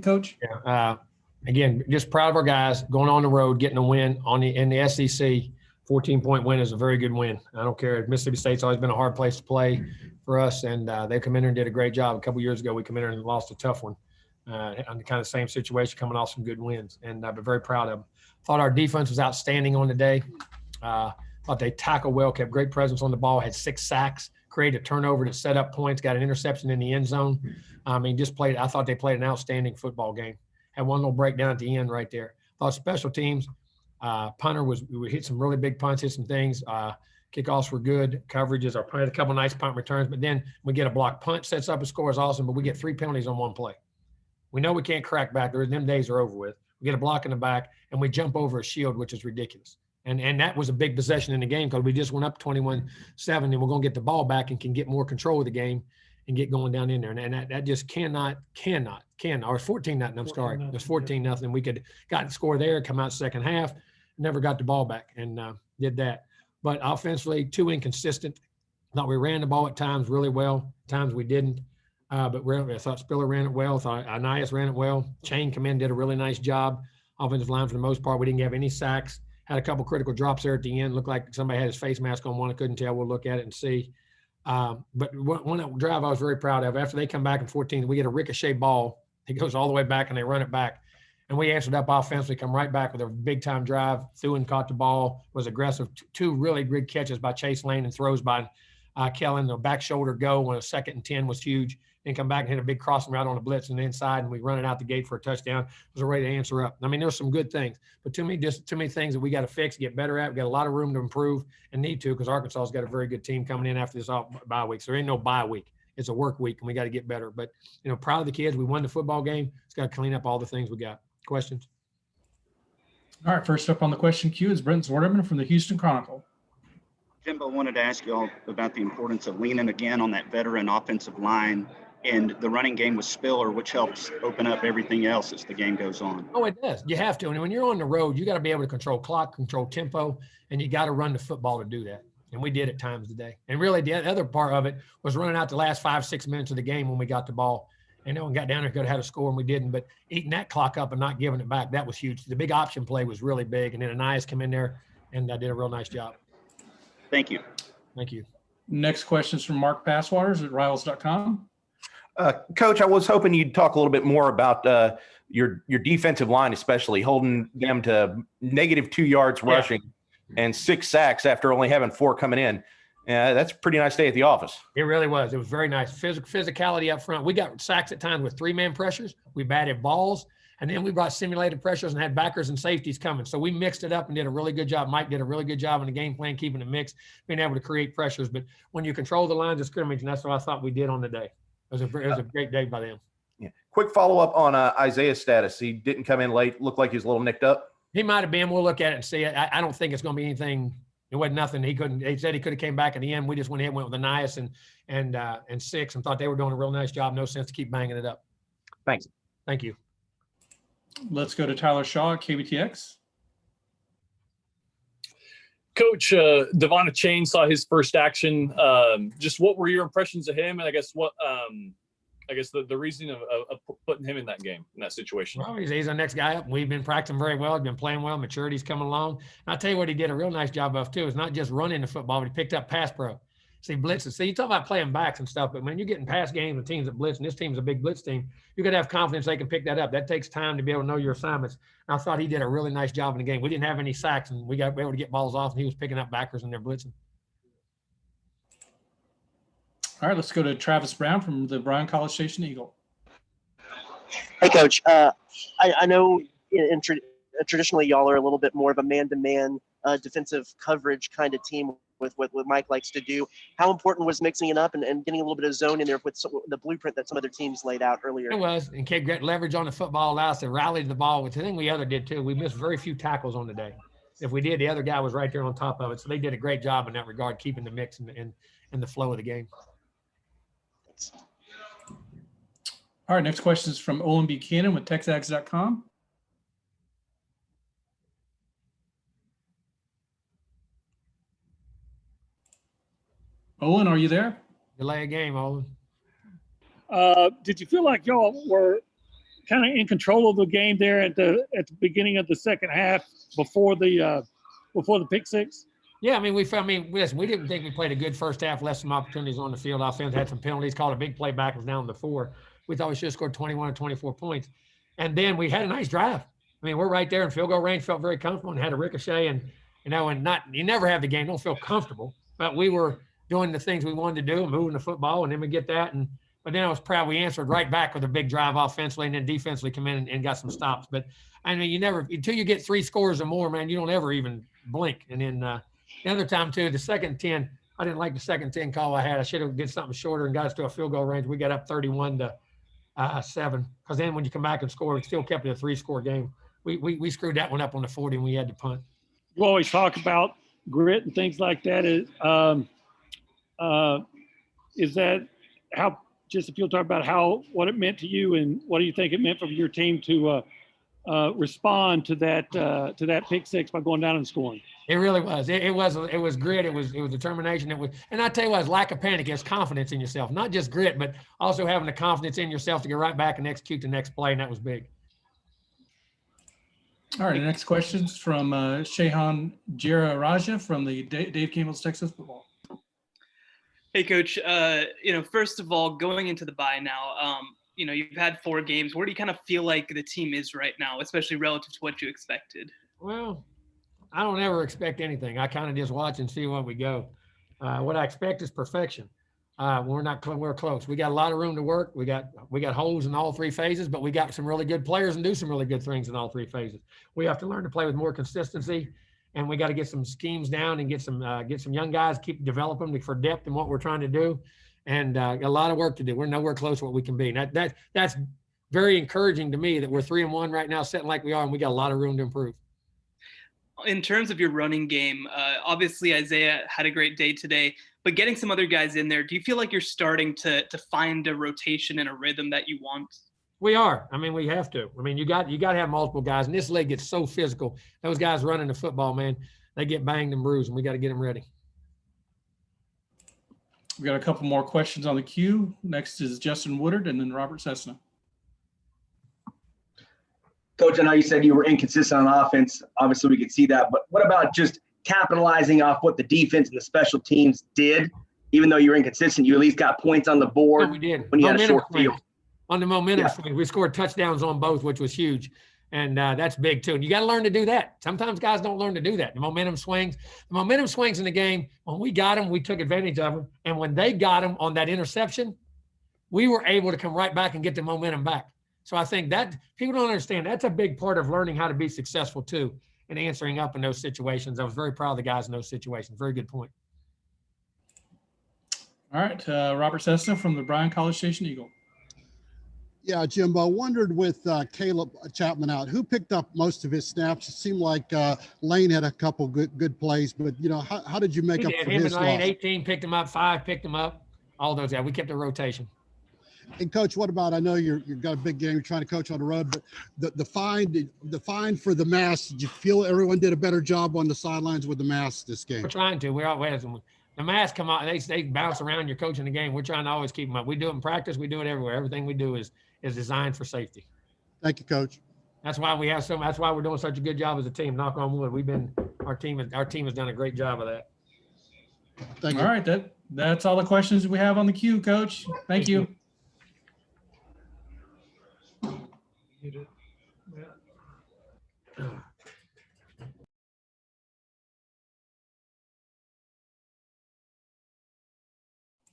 Coach? Yeah. Again, just proud of our guys going on the road, getting a win in the SEC. 14-point win is a very good win. I don't care. Mississippi State's always been a hard place to play for us, and they come in there and did a great job. A couple years ago, we come in there and lost a tough one. On the kind of same situation, coming off some good wins, and I've been very proud of them. Thought our defense was outstanding on the day. Thought they tackled well, kept great presence on the ball, had 6 sacks, created a turnover that set up points, got an interception in the end zone. I thought they played an outstanding football game. Had one little breakdown at the end right there. Thought special teams, punter we hit some really big punts, hit some things. Kickoffs were good. Coverages, had a couple nice punt returns, but then we get a block punt, sets up a score is awesome, but we get 3 penalties on one play. We know we can't crack back. Them days are over with. We get a block in the back, and we jump over a shield, which is ridiculous. And that was a big possession in the game because we just went up 21-7, and we're going to get the ball back and can get more control of the game and get going down in there. And that just cannot. Or it's 14-0. I'm sorry. It was 14-0. We could got the score there, come out second half, never got the ball back, and did that. But offensively, too inconsistent. Thought we ran the ball at times really well. Times we didn't. But I thought Spiller ran it well. Thought Anias ran it well. Chain come in, did a really nice job. Offensive line for the most part. We didn't have any sacks. Had a couple critical drops there at the end. Looked like somebody had his face mask on one. I couldn't tell. We'll look at it and see. But one drive I was very proud of. After they come back in 14, we get a ricochet ball. It goes all the way back, and they run it back. And we answered up offensively, come right back with a big-time drive. Threw and caught the ball, was aggressive. 2 really good catches by Chase Lane and throws by Kellen. The back shoulder go when a 2nd and 10 was huge. Then come back and hit a big crossing route on the blitz and the inside, and we run it out the gate for a touchdown. It was ready to answer up. There's some good things. But to me, just too many things that we got to fix, get better at. We got a lot of room to improve and need to, because Arkansas's got a very good team coming in after this bye week. So there ain't no bye week. It's a work week, and we got to get better. But, proud of the kids. We won the football game. It's got to clean up all the things we got. Questions? All right, first up on the question queue is Brent Zwerderman from the Houston Chronicle. Jimbo, wanted to ask you all about the importance of leaning again on that veteran offensive line and the running game with Spiller, which helps open up everything else as the game goes on. Oh, it does. You have to. And when you're on the road, you got to be able to control clock, control tempo, and you got to run the football to do that. And we did at times today. And really, the other part of it was running out the last 5-6 minutes of the game when we got the ball. And no one got down there, could have had a score, and we didn't. But eating that clock up and not giving it back, that was huge. The big option play was really big. And then Anias come in there and did a real nice job. Thank you. Thank you. Next question is from Mark Passwaters at Rivals.com. Coach, I was hoping you'd talk a little bit more about your defensive line, especially holding them to -2 yards rushing and 6 sacks after only having 4 coming in. That's a pretty nice day at the office. It really was. It was very nice. Physicality up front. We got sacks at times with 3-man pressures. We batted balls, and then we brought simulated pressures and had backers and safeties coming. So we mixed it up and did a really good job. Mike did a really good job in the game plan, keeping it mixed, being able to create pressures. But when you control the lines of scrimmage, and that's what I thought we did on the day. It was a great day by them. Yeah. Quick follow-up on Isaiah's status. He didn't come in late. Looked like he was a little nicked up. He might have been. We'll look at it and see. I don't think it's going to be anything. It wasn't nothing. He said he could have came back at the end. We just went with Anias and 6 and thought they were doing a real nice job. No sense to keep banging it up. Thanks. Thank you. Let's go to Tyler Shaw at KBTX. Coach, Devon Chain saw his first action. Just what were your impressions of him? And I guess the reasoning of putting him in that game, in that situation. Well, he's our next guy up. We've been practicing very well. He's been playing well. Maturity's coming along. And I'll tell you what he did a real nice job of, too, is not just running the football, but he picked up pass pro. See, blitzes. See, you talk about playing backs and stuff, but when you're getting past games with teams that blitz, and this team's a big blitz team, you got to have confidence they can pick that up. That takes time to be able to know your assignments. And I thought he did a really nice job in the game. We didn't have any sacks, and we got able to get balls off, and he was picking up backers and they're blitzing. All right, let's go to Travis Brown from the Bryan College Station Eagle. Hey, Coach. I know traditionally y'all are a little bit more of a man-to-man defensive coverage kind of team with what Mike likes to do. How important was mixing it up and getting a little bit of zone in there with the blueprint that some other teams laid out earlier? It was, and kept getting leverage on the football, allowed us to rally to the ball, which I think we other did too. We missed very few tackles on the day. If we did, the other guy was right there on top of it. So they did a great job in that regard, keeping the mix and the flow of the game. All right, next question is from Olin Buchanan with TexAgs.com. Olin, are you there? Delay a game, Olin. Did you feel like y'all were kind of in control of the game there at the beginning of the second half before the pick six? Yeah, I mean, listen, we didn't think we played a good first half, left some opportunities on the field. Offense had some penalties, called a big play back, was down to 4. We thought we should have scored 21 or 24 points. And then we had a nice drive. I mean, we're right there in field goal range, felt very comfortable and had a ricochet. And, you never have the game, don't feel comfortable. But we were doing the things we wanted to do and moving the football, and then we get that. But then I was proud we answered right back with a big drive offensively, and then defensively come in and got some stops. But, I mean, you never – until you get 3 scores or more, man, you don't ever even blink. And then the other time, too, the second 10, I didn't like the second 10 call I had. I should have did something shorter and got us to a field goal range. We got up 31-7 because then when you come back and score, we still kept it a 3-score game. We screwed that one up on the 40 and we had to punt. You always talk about grit and things like that. Is that how – just if you'll talk about what it meant to you and what do you think it meant for your team to respond to that pick six by going down and scoring? It really was. It was grit. It was determination. And I tell you what, it's lack of panic. It's confidence in yourself, not just grit, but also having the confidence in yourself to get right back and execute the next play. And that was big. All right. The next question's from Shehan Jiraraja from the Dave Campbell's Texas Football. Hey, Coach. First of all, going into the bye now, you've had 4 games. Where do you kind of feel like the team is right now, especially relative to what you expected? Well, I don't ever expect anything. I kind of just watch and see where we go. What I expect is perfection. We're close. We got a lot of room to work. We got holes in all 3 phases, but we got some really good players and do some really good things in all 3 phases. We have to learn to play with more consistency, and we got to get some schemes down and get some young guys, keep developing for depth in what we're trying to do. And a lot of work to do. We're nowhere close to what we can be. And that's very encouraging to me that we're 3-1 right now, sitting like we are, and we got a lot of room to improve. In terms of your running game, obviously Isaiah had a great day today, but getting some other guys in there, do you feel like you're starting to find a rotation and a rhythm that you want? We are. I mean, we have to. I mean, you got to have multiple guys, and this league gets so physical. Those guys running the football, man, they get banged and bruised, and we got to get them ready. We've got a couple more questions on the queue. Next is Justin Woodard and then Robert Cessna. Coach, I know you said you were inconsistent on offense. Obviously, we could see that. But what about just capitalizing off what the defense and the special teams did? Even though you were inconsistent, you at least got points on the board. Yeah, we did. When you had a short field. On the momentum swing, we scored touchdowns on both, which was huge. And that's big, too. And you got to learn to do that. Sometimes guys don't learn to do that. The momentum swings in the game. When we got them, we took advantage of them. And when they got them on that interception, we were able to come right back and get the momentum back. So I think that people don't understand. That's a big part of learning how to be successful, too, and answering up in those situations. I was very proud of the guys in those situations. Very good point. All right. Robert Cessna from the Bryan College Station Eagle. Yeah, Jimbo, wondered with Caleb Chapman out, who picked up most of his snaps? It seemed like Lane had a couple good plays, but, how did you make up for him his and Lane, loss? 18 picked him up, 5 picked him up, all those guys. We kept a rotation. And, Coach, what about, I know you've got a big game, you're trying to coach on the road, but the fine for the mask, did you feel everyone did a better job on the sidelines with the masks this game? We're trying to. We're always the masks come out, they bounce around. You're coaching the game. We're trying to always keep them up. We do it in practice. We do it everywhere. Everything we do is designed for safety. Thank you, Coach. That's why that's why we're doing such a good job as a team. Knock on wood. Our team has done a great job of that. Thank you. All right. That's all the questions we have on the queue, Coach. Thank you.